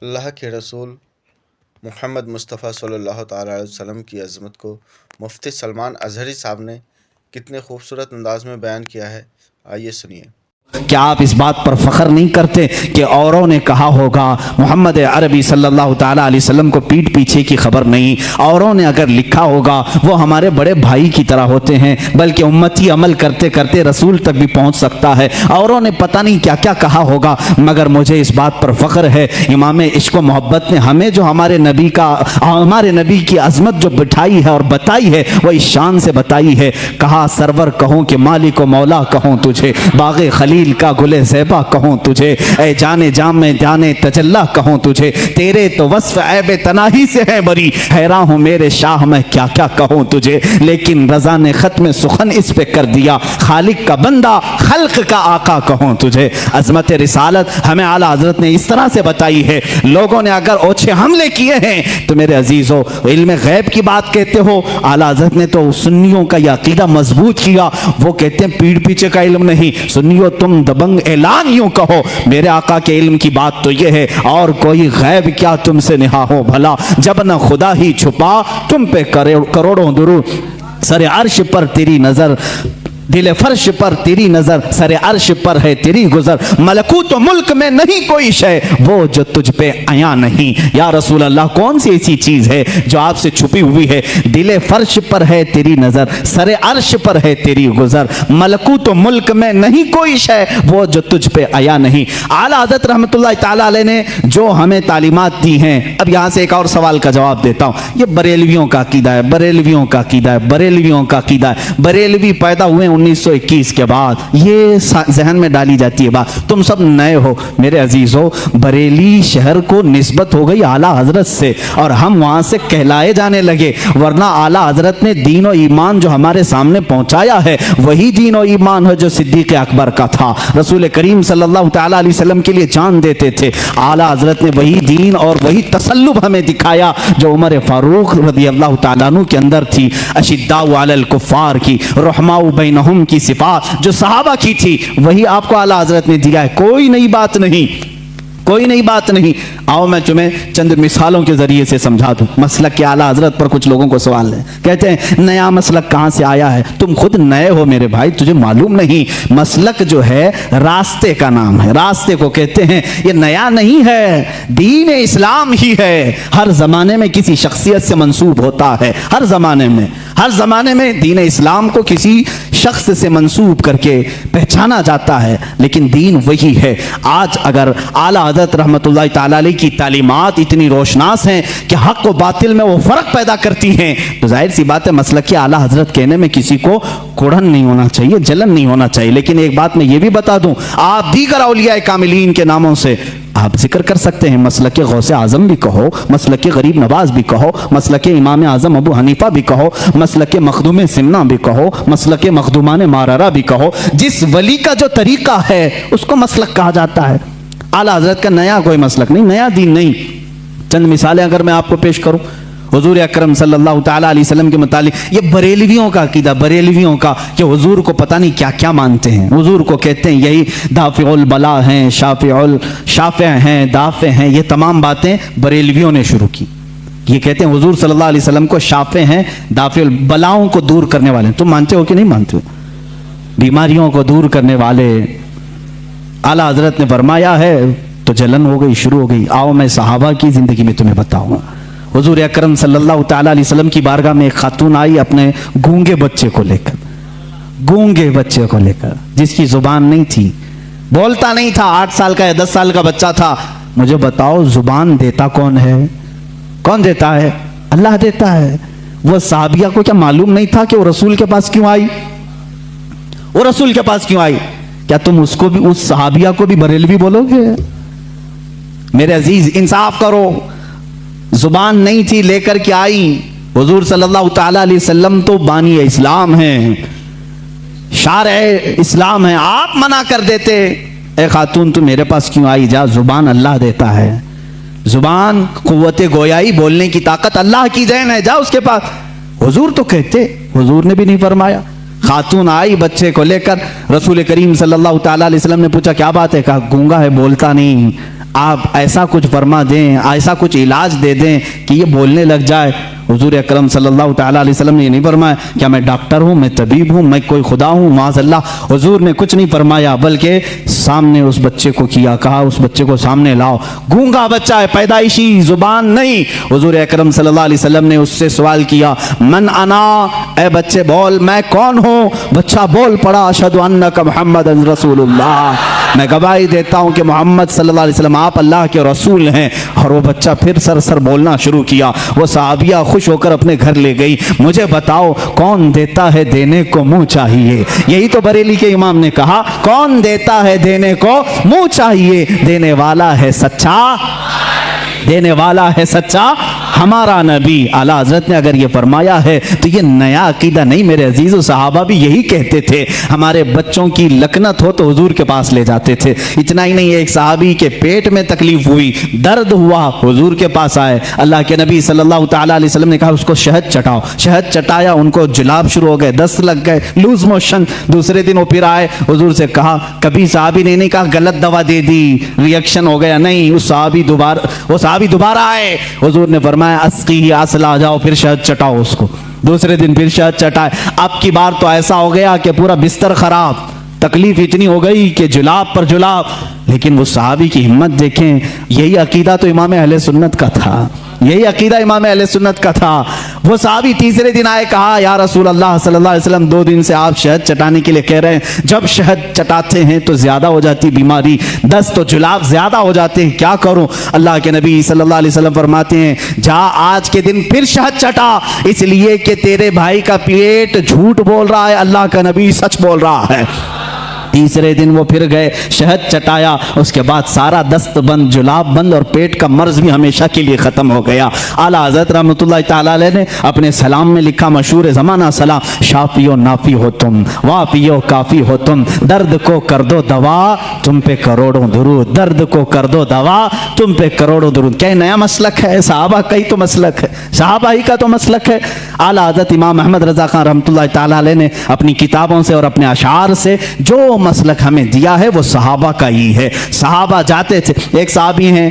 अल्लाह के रसूल मोहम्मद मुस्तफ़ा सल्लल्लाहु ताला अलैहि वसल्लम की अज़मत को मुफ्ती सलमान अज़हरी साहब ने कितने खूबसूरत अंदाज में बयान किया है, आइए सुनिए। क्या आप इस बात पर फख्र नहीं करते कि औरों ने कहा होगा मोहम्मद अरबी सल्लल्लाहु ताला अलैहि वसल्लम को पीठ पीछे की खबर नहीं, औरों ने अगर लिखा होगा वो हमारे बड़े भाई की तरह होते हैं, बल्कि उम्मती अमल करते करते रसूल तक भी पहुंच सकता है। औरों ने पता नहीं क्या क्या कहा होगा, मगर मुझे इस बात पर फख्र है इमाम इश्क व मोहब्बत ने हमें जो हमारे नबी की अजमत जो बिठाई है और बताई है वो इस शान से बताई है। कहा सरवर कहूँ कि मालिक व मौला कहूँ तुझे, बाग़े खलील का गुले ज़ैबा कहूँ तुझे, ए जाने जाम में जाने तजल्ला कहूँ तुझे, तेरे तो वस्फ ऐब तनाही से है बरी, हैरान हूँ मेरे शाह मैं क्या क्या कहूँ तुझे। लेकिन रज़ा ने ख़त्म सुखन इस पे कर दिया, खालिक का बंदा खल्क का आका कहूँ तुझे। अज़मत रिसालत हमें आला हज़रत ने इस तरह से बताई है। लोगों ने अगर ओछे हमले किए हैं तो मेरे अजीज़ों, इल्म गैब की बात कहते हो, आला हज़रत ने तो सुन्नियों का यह अकीदा मजबूत किया। वो कहते हैं पीठ पीछे का इल्म नहीं, सुन्नियों तुम दबंग ऐलान यूं कहो, मेरे आका के इल्म की बात तो यह है, और कोई गैब क्या तुमसे निहा हो भला, जब न खुदा ही छुपा तुम पे करोड़ों दुरूद, सरे अर्श पर तेरी नजर, दिले फर्श पर तेरी नजर, सरे अर्श पर है तेरी गुजर, मलकूत मुल्क में नहीं कोई शय वो जो तुझ पे आया नहीं। या रसूल अल्लाह, कौन सी ऐसी चीज है जो आपसे छुपी हुई है? दिले फर्श पर है तेरी नजर, सरे अर्श पर है तेरी गुजर, मलकूत मुल्क में नहीं कोई शय वो जो तुझ पे आया नहीं। आला हज़रत रहमतुल्लाह ताला अलैह ने जो हमें तालीमात दी हैं, अब यहाँ से एक और सवाल का जवाब देता हूँ। ये बरेलवियों का अकीदा है, बरेलवियों का अकीदा है, बरेलवियों का अकीदा है। बरेलवी पैदा हुए 1921 के बाद, ये जहन में डाली जाती है बात। तुम सब नए हो मेरे अजीजों, बरेली शहर को निस्बत हो गई आला हजरत से और हम वहां से कहलाए जाने लगे, वरना आला हजरत ने दीन और ईमान जो हमारे सामने पहुंचाया है वही दीन और ईमान है जो सिद्दीक़ अकबर का था। रसूल करीम सल्लल्लाहु ताला अलैहि वसल्लम के लिए जान देते थे। आला हजरत ने वही दीन और वही तसल्लुब हमें दिखाया जो उमर फारूक रज़ी अल्लाह ताला अन्हु के अंदर थी। अशिद्दाउ अलल कुफ़ार की, रहमाउ बैनहुम की सिफात जो सहाबा की थी वही आपको आला हजरत ने दिया है। कोई नई बात नहीं, कोई नई बात नहीं। आओ मैं तुम्हें चंद मिसालों के जरिए से समझा दूं। मसलक के आला हजरत पर कुछ लोगों को सवाल है, कहते हैं नया मसलक कहां से आया है? तुम खुद नए हो मेरे भाई, तुझे मालूम नहीं। मसलक जो है रास्ते का नाम है, रास्ते को कहते हैं। ये नया नहीं है, दीन इस्लाम ही है। हर जमाने में किसी शख्सियत से मंसूब होता है, हर जमाने में, हर जमाने में दीन इस्लाम को किसी शख्स से मंसूब करके पहचाना जाता है, लेकिन दीन वही है। आज अगर आला हज़रत रहमतुल्लाह ताला अलैह की तालीमात इतनी रोशनास हैं कि हक व बातिल में वो फ़र्क पैदा करती हैं, तो जाहिर सी बात है मसलक के आला हज़रत कहने में किसी को कुड़न नहीं होना चाहिए, जलन नहीं होना चाहिए। लेकिन एक बात मैं ये भी बता दूं, आप दीगर औलिया कामिलीन के नामों से आप जिक्र कर सकते हैं। मसलक के गौसे आजम भी कहो, मसलक के गरीब नवाज भी कहो, मसलक के इमाम आजम अबू हनीफा भी कहो, मसलक के मखदूम सिमना भी कहो, मसलक के मखदूमान मारारा भी कहो। जिस वली का जो तरीका है उसको मसलक कहा जाता है। आला हजरत का नया कोई मसलक नहीं, नया दीन नहीं। चंद मिसालें अगर मैं आपको पेश करूं, हुजूर अकरम सल्लल्लाहु ताला अलैहि वसल्लम के मुतालिक ये बरेलवियों का अकीदा, बरेलवियों का कि हुजूर को पता नहीं क्या क्या मानते हैं। हुजूर को कहते हैं यही दाफ़िउल बला हैं, शाफ़े हैं, दाफ़े हैं। ये तमाम बातें बरेलवियों ने शुरू की। ये कहते हैं हुजूर सल्लल्लाहु अलैहि वसल्लम को शाफ़े हैं, दाफ़िउल बलाओं को दूर करने वाले। तुम मानते हो कि नहीं मानते हो? बीमारियों को दूर करने वाले। आला हजरत ने फरमाया है तो जलन हो गई, शुरू हो गई। आओ मैं सहाबा की जिंदगी में तुम्हें बताऊंगा। हुजूर अकरम सल्लल्लाहु ताला अलैहि वसल्लम की बारगाह में एक खातून आई अपने गूंगे बच्चे को लेकर, गूंगे बच्चे को लेकर, जिसकी जुबान नहीं थी, बोलता नहीं था, 8 साल का या 10 साल का बच्चा था। मुझे बताओ जुबान देता कौन है? कौन देता है? अल्लाह देता है। वो साहबिया को क्या मालूम नहीं था कि वो रसूल के पास क्यों आई? वो रसूल के पास क्यों आई? क्या तुम उसको भी, उस सहाबिया को भी बरेलवी बोलोगे? मेरे अजीज इंसाफ करो। जुबान नहीं थी, लेकर के आई। हुजूर सल्लल्लाहु ताला अलैहि वसल्लम तो बानी इस्लाम हैं, शारे इस्लाम हैं। आप मना कर देते, ए खातून तू मेरे पास क्यों आई? जा, जुबान अल्लाह देता है। जुबान कुव्वत गोयाई, बोलने की ताकत अल्लाह की देन है, जा उसके पास। हुजूर तो कहते, हुजूर ने भी नहीं फरमाया। खातून आई बच्चे को लेकर, रसूल करीम सल्लल्लाहु ताला अलैहि वसल्लम ने पूछा क्या बात है? कहा गूंगा है, बोलता नहीं। आप ऐसा कुछ फरमा दें, ऐसा कुछ इलाज दे दें कि ये बोलने लग जाए। हुजूर अकरम सल्लल्लाहु ताला अलैहि वसल्लम ने ये नहीं फरमाया क्या मैं डॉक्टर हूँ, मैं तबीब हूँ, मैं कोई खुदा हूँ, माज़अल्लाह। हुजूर ने कुछ नहीं फरमाया, बल्कि सामने उस बच्चे को किया, कहा उस बच्चे को सामने लाओ। गूंगा बच्चा है, पैदाइशी जुबान नहीं। हुजूर अकरम सल्लल्लाहु अलैहि वसल्लम ने उससे सवाल किया, मन अना, ए बच्चे बोल मैं कौन हूँ। बच्चा बोल पड़ा, अशहदु अन्नका मुहम्मदन रसूलुल्लाह, मैं गवाही देता हूँ कि मोहम्मद सल्लल्लाहु अलैहि वसल्लम आप अल्लाह के रसूल हैं। और वो बच्चा फिर सर बोलना शुरू किया। वो सहाबिया खुश होकर अपने घर ले गई। मुझे बताओ कौन देता है देने को मुंह चाहिए। यही तो बरेली के इमाम ने कहा, कौन देता है देने को मुंह चाहिए, देने वाला है सच्चा, देने वाला है सच्चा हमारा नबी। आला हजरत ने अगर ये फरमाया है तो ये नया अकीदा नहीं मेरे अजीज़। सहाबा भी यही कहते थे, हमारे बच्चों की लकनत हो तो हुजूर के पास ले जाते थे। इतना ही नहीं, एक सहाबी के पेट में तकलीफ हुई, दर्द हुआ, हुजूर के पास आए। अल्लाह के नबी सल्लल्लाहु ताला अलैहि वसल्लम ने कहा उसको शहद चटाओ। शहद चटाया, उनको जुलाब शुरू हो गए, दस्त लग गए, लूज मोशन। दूसरे दिन वो फिर आए, हुजूर से कहा, कभी सहाबी ने नहीं कहा गलत दवा दे दी, रिएक्शन हो गया, नहीं, वो सहाबी दोबारा आए। हुजूर ने फरमाया अस्की ही असला, जाओ फिर शहद चटाओ उसको। दूसरे दिन फिर शहद चटाए। अब की बार तो ऐसा हो गया कि पूरा बिस्तर खराब, तकलीफ इतनी हो गई कि जुलाब पर जुलाब। लेकिन वो सहाबी की हिम्मत देखें। यही अकीदा तो इमाम अहले सुन्नत का था, यही अकीदा इमाम अहले सुन्नत का था। वो सहाबी तीसरे दिन आए, कहा या रसूल अल्लाह सल्लल्लाहु अलैहि वसल्लम 2 दिन से आप शहद चटाने के लिए कह रहे हैं, जब शहद चटाते हैं तो ज्यादा हो जाती बीमारी, दस्त तो जुलाब ज्यादा हो जाते हैं, क्या करूं। अल्लाह के नबी सल्लल्लाहु अलैहि वसल्लम फरमाते हैं, जा आज के दिन फिर शहद चटा, इसलिए कि तेरे भाई का पेट झूठ बोल रहा है, अल्लाह का नबी सच बोल रहा है। तीसरे दिन वो फिर गए, शहद चटाया, उसके बाद सारा दस्त बंद, जुलाब बंद और पेट का मर्ज भी हमेशा के लिए खत्म हो गया। आला हज़रत रहमतुल्लाह ताला अलैह ने अपने सलाम में लिखा, मशहूर ज़माना सलाम, शाफियो नाफी हो तुम, वाफियो काफ़ी हो तुम, दर्द को कर दो दवा तुम पे करोड़ों दुरूद, दर्द को कर दो दवा तुम पे करोड़ों दुरूद। क्या नया मसलक है? सहाबा का ही तो मसलक है, सहाबा ही का तो मसलक है। आला हज़रत इमाम अहमद रज़ा खान रहमतुल्लाह ताला अलैह ने अपनी किताबों से और अपने अशार से जो मसलक हमें दिया है वो सहाबा का ही है। सहाबा जाते थे, एक सहाबी हैं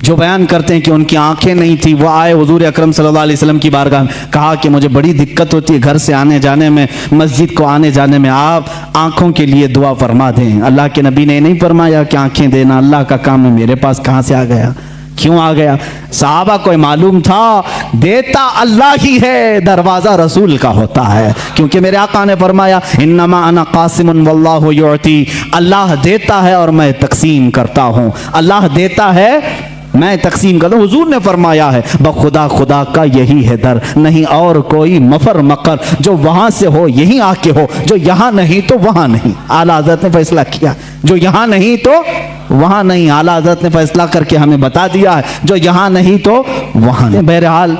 जो बयान करते हैं कि उनकी आंखें नहीं थी, वो आए हुजूर अकरम सल्लल्लाहु अलैहि वसल्लम की बारगाह में, कहा कि मुझे बड़ी दिक्कत होती है घर से आने जाने में, मस्जिद को आने जाने में, आप आंखों के लिए दुआ फरमा दें। अल्लाह के नबी ने नहीं फरमाया कि आंखें देना अल्लाह का काम है, मेरे पास कहाँ से आ गया, क्यों आ गया। सहाबा को मालूम था देता अल्लाह ही है, दरवाजा रसूल का होता है, क्योंकि मेरे आका ने फरमाया इन्नमा अना कासिमुन वल्लाहु युअती, अल्लाह देता है और मैं तकसीम करता हूँ, अल्लाह देता है मैं तकसीम करता हूँ। हुजूर ने फरमाया है बखुदा खुदा का यही है दर, नहीं और कोई मफर मकर, जो वहां से हो यहीं आके हो, जो यहाँ नहीं तो वहां नहीं। आला हज़रत ने फैसला किया, जो यहाँ नहीं तो वहां नहीं। आला हज़रत ने फैसला करके हमें बता दिया है, जो यहाँ नहीं तो वहां नहीं। बहरहाल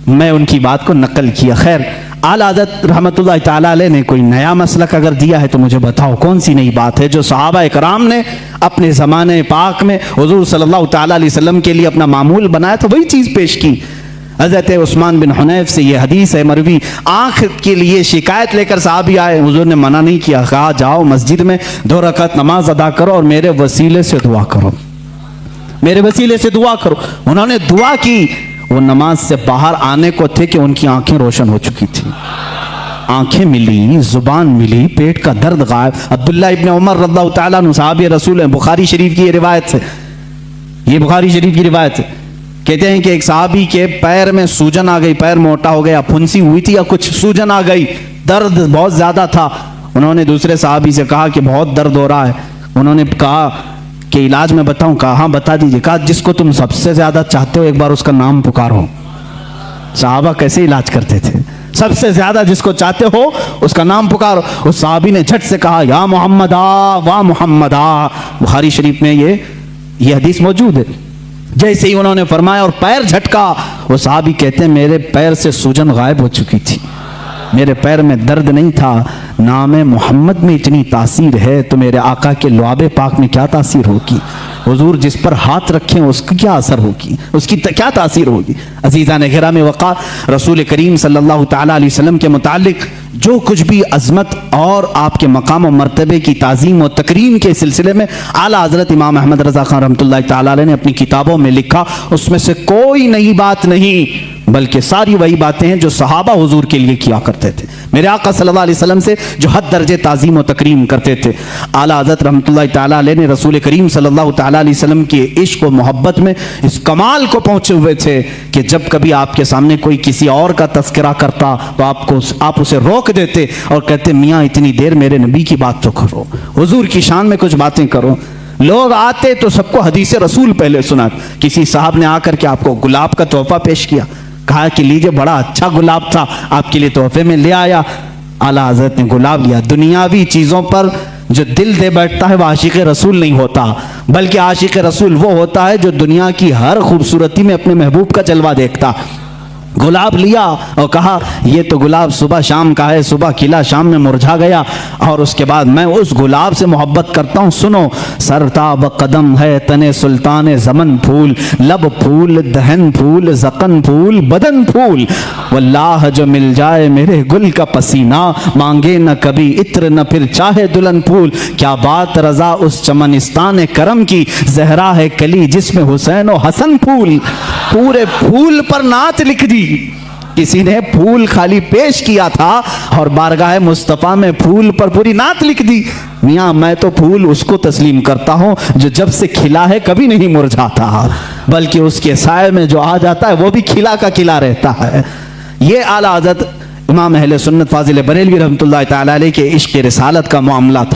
मैं उनकी बात को नकल किया। खैर, आला हज़रत रहमतुल्लाह ताला अलैह ने कोई नया मसलक अगर दिया है तो मुझे बताओ कौन सी नई बात है जो सहाबा इकराम ने अपने ज़माने पाक में हुजूर सल्लल्लाहु ताला अलैहि वसल्लम के लिए अपना मामूल बनाया था, वही चीज़ पेश की। हज़रत उस्मान बिन हुनैफ से ये हदीस है मरवी, आँख के लिए शिकायत लेकर साहबी आए, हुजूर ने मना नहीं किया, कहा जाओ मस्जिद में 2 रकात नमाज अदा करो और मेरे वसीले से दुआ करो, मेरे वसीले से दुआ करो। उन्होंने दुआ की, वो नमाज से बाहर आने को थे कि उनकी आंखें रोशन हो चुकी थी, आंखें मिली, जुबान मिली, पेट का दर्द गायब। अब्दुल्ला इब्न उमर रज़ियल्लाहु ताला अन्हु सहाबी रसूल हैं, बुखारी शरीफ की ये रिवायत से, ये बुखारी शरीफ की रिवायत है, कहते हैं कि एक सहाबी के पैर में सूजन आ गई, पैर मोटा हो गया, फुंसी हुई थी या कुछ, सूजन आ गई, दर्द बहुत ज्यादा था। उन्होंने दूसरे सहाबी से कहा कि बहुत दर्द हो रहा है। उन्होंने कहा कि इलाज में बताऊं? कहा हाँ बता दीजिए। कहा जिसको तुम सबसे ज्यादा चाहते हो एक बार उसका नाम पुकारो। सहाबा कैसे इलाज करते थे, सबसे ज्यादा जिसको चाहते हो उसका नाम पुकारो। उस सहाबी ने झट से कहा या मोहम्मदा वाह मोहम्मदा। बुखारी शरीफ में ये हदीस मौजूद है। जैसे ही उन्होंने फरमाया और पैर झटका, वो सहाबी कहते हैं मेरे पैर से सूजन गायब हो चुकी थी, मेरे पैर में दर्द नहीं था। नाम मोहम्मद में इतनी तासीर है तो मेरे आका के लुआबे पाक में क्या तासीर होगी। हुजूर जिस पर हाथ रखें उसकी क्या असर होगी, उसकी क्या तासीर होगी। अजीज़ान गिराम वक़ार, रसूल करीम सल्लल्लाहु ताला अलैहि वसल्लम के मुतालिक जो कुछ भी अजमत और आपके मकाम और मर्तबे की ताज़ीम और तकरीम के सिलसिले में आला हज़रत इमाम अहमद रज़ा खान रहमतुल्लाहि तआला अलैह ने अपनी किताबों में लिखा, उसमें से कोई नई बात नहीं, बल्कि सारी वही बातें हैं जो सहाबा हुजूर के लिए किया करते थे, मेरे आका सल्लल्लाहु अलैहि वसल्लम से जो हद दर्जे ताज़ीम और तकरीम करते थे। आला हज़रत रहमतुल्लाहि तआला अलैह ने रसूल करीम सल्लल्लाहु तआला अलैहि वसल्लम के इश्क और मोहब्बत में इस कमाल को पहुंचे हुए थे कि जब कभी आपके सामने कोई किसी और का तस्करा करता तो आप उसे रोक देते और कहते, मियाँ इतनी देर मेरे नबी की बात तो करो, हुजूर की शान में कुछ बातें करो। लोग आते तो सबको हदीस रसूल पहले सुना। किसी साहब ने आकर के आपको गुलाब का तोहफा पेश किया, कहा कि लीजिए बड़ा अच्छा गुलाब था, आपके लिए तोहफे में ले आया। आला हज़रत ने गुलाब लिया। दुनियावी चीज़ों पर जो दिल दे बैठता है वह आशिक रसूल नहीं होता, बल्कि आशिक रसूल वो होता है जो दुनिया की हर खूबसूरती में अपने महबूब का जलवा देखता। गुलाब लिया और कहा, ये तो गुलाब सुबह शाम का है, सुबह खिला शाम में मुरझा गया, और उसके बाद मैं उस गुलाब से मोहब्बत करता हूँ। सुनो, सरताब कदम है तने सुल्तान ज़मन फूल, लब फूल दहन फूल ज़क़न फूल बदन फूल, वल्लाह जो मिल जाए मेरे गुल का पसीना, मांगे न कभी इत्र न फिर चाहे दुल्हन फूल। क्या बात रज़ा उस चमनिस्तान करम की, जहरा है कली जिसमें हुसैन और हसन फूल। पूरे फूल पर नात लिख दी। किसी ने फूल खाली पेश किया था और बारगाह मुस्तफ़ा में फूल पर पूरी नात लिख दी। मियाँ मैं तो फूल उसको तस्लीम करता हूँ जो जब से खिला है कभी नहीं मुरझाता, बल्कि उसके साए में जो आ जाता है वो भी खिला का खिला रहता है। ये आला हज़रत इमाम अहले सुन्नत फाजिल बरेलवी रहमतुल्लाहि तआला अलैह के इश्क़ रिसालत का मामला था।